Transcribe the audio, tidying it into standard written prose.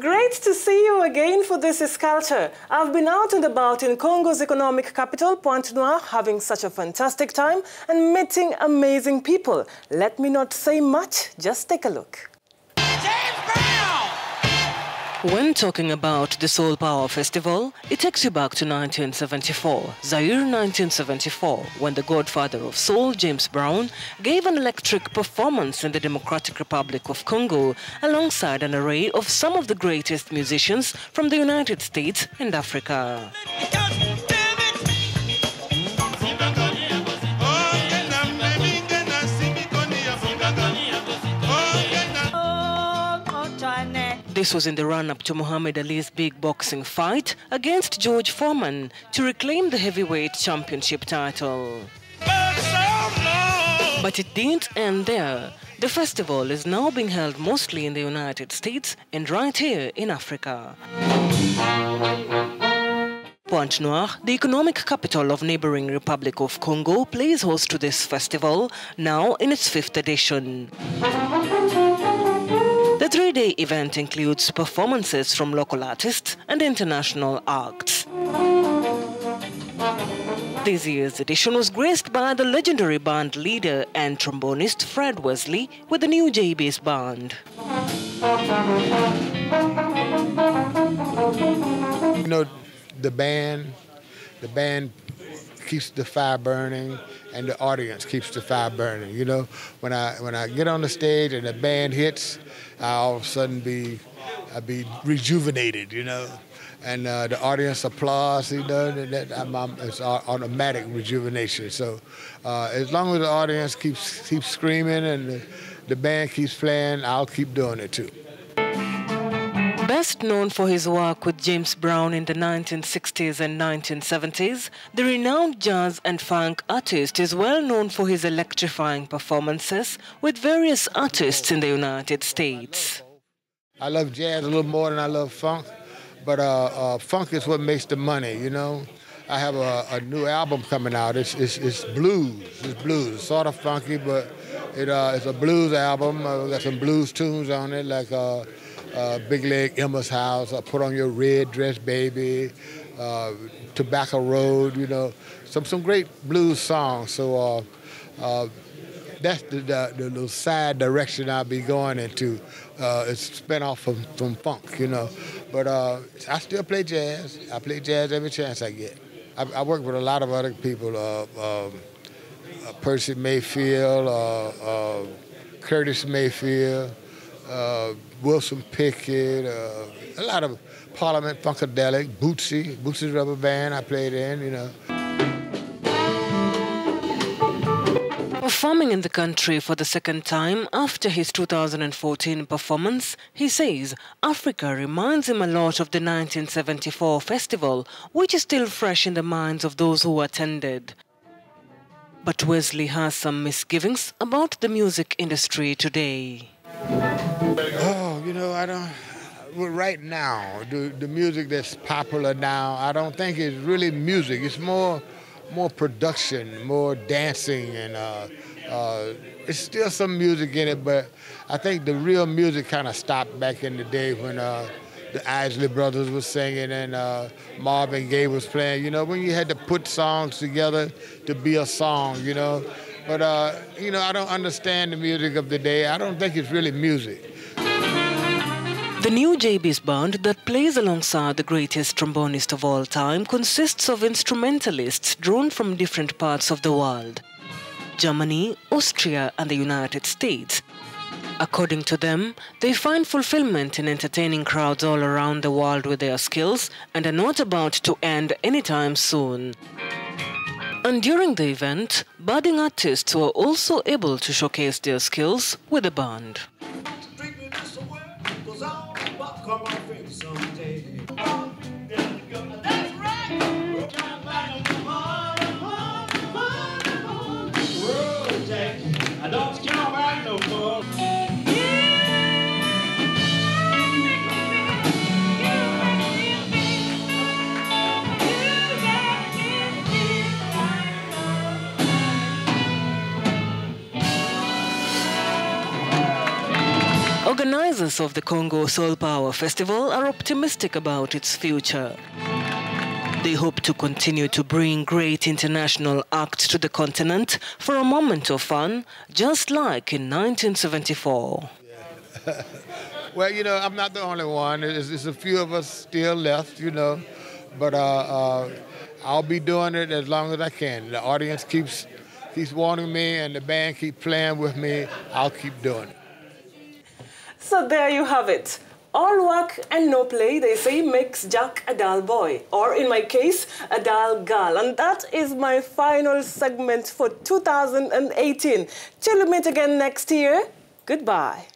Great to see you again for This is Culture. I've been out and about in Congo's economic capital, Pointe-Noire, having such a fantastic time and meeting amazing people. Let me not say much, just take a look. When talking about the Soul Power Festival, it takes you back to 1974, Zaire 1974, when the godfather of soul, James Brown, gave an electric performance in the Democratic Republic of Congo alongside an array of some of the greatest musicians from the United States and Africa. This was in the run-up to Mohamed Ali's big boxing fight against George Foreman to reclaim the heavyweight championship title. But it didn't end there. The festival is now being held mostly in the United States and right here in Africa. Pointe-Noire, the economic capital of neighboring Republic of Congo, plays host to this festival, now in its 5th edition. The 3-day event includes performances from local artists and international acts. This year's edition was graced by the legendary band leader and trombonist Fred Wesley with the new J-Bass band. You know, the band keeps the fire burning, and the audience keeps the fire burning. You know, when I get on the stage and the band hits, I all of a sudden I be rejuvenated. You know, and the audience applause. You know, it's automatic rejuvenation. So as long as the audience keeps screaming and the band keeps playing, I'll keep doing it too. Best known for his work with James Brown in the 1960s and 1970s, the renowned jazz and funk artist is well known for his electrifying performances with various artists in the United States. I love jazz a little more than I love funk, but funk is what makes the money, you know. I have a new album coming out. It's blues. It's blues. It's sort of funky, but it's a blues album. Got some blues tunes on it, like Big Leg Emma's House, Put on Your Red Dress Baby, Tobacco Road, you know, some great blues songs. So that's the little side direction I'll be going into. It's spin off from funk, you know. But I still play jazz. I play jazz every chance I get. I work with a lot of other people, Percy Mayfield, Curtis Mayfield, Wilson Pickett, a lot of Parliament Funkadelic, Bootsy's rubber band I played in, you know. Performing in the country for the 2nd time after his 2014 performance, he says Africa reminds him a lot of the 1974 festival, which is still fresh in the minds of those who attended. But Wesley has some misgivings about the music industry today. Oh, you know, right now, the music that's popular now, I don't think it's really music. It's more production, more dancing, and it's still some music in it, but I think the real music kind of stopped back in the day when the Isley Brothers was singing and Marvin Gaye was playing, you know, when you had to put songs together to be a song, you know. But, you know, I don't understand the music of the day. I don't think it's really music. The new J-Bass band that plays alongside the greatest trombonist of all time consists of instrumentalists drawn from different parts of the world: Germany, Austria, and the United States. According to them, they find fulfillment in entertaining crowds all around the world with their skills and are not about to end anytime soon. And during the event, budding artists were also able to showcase their skills with the band. Organizers of the Congo Soul Power Festival are optimistic about its future. They hope to continue to bring great international acts to the continent for a moment of fun, just like in 1974. Yeah. Well, you know, I'm not the only one. There's a few of us still left, you know, but I'll be doing it as long as I can. The audience keeps wanting me and the band keep playing with me, I'll keep doing it. So there you have it. All work and no play, they say, makes Jack a dull boy, or in my case, a dull girl. And that is my final segment for 2018. Till we meet again next year, goodbye.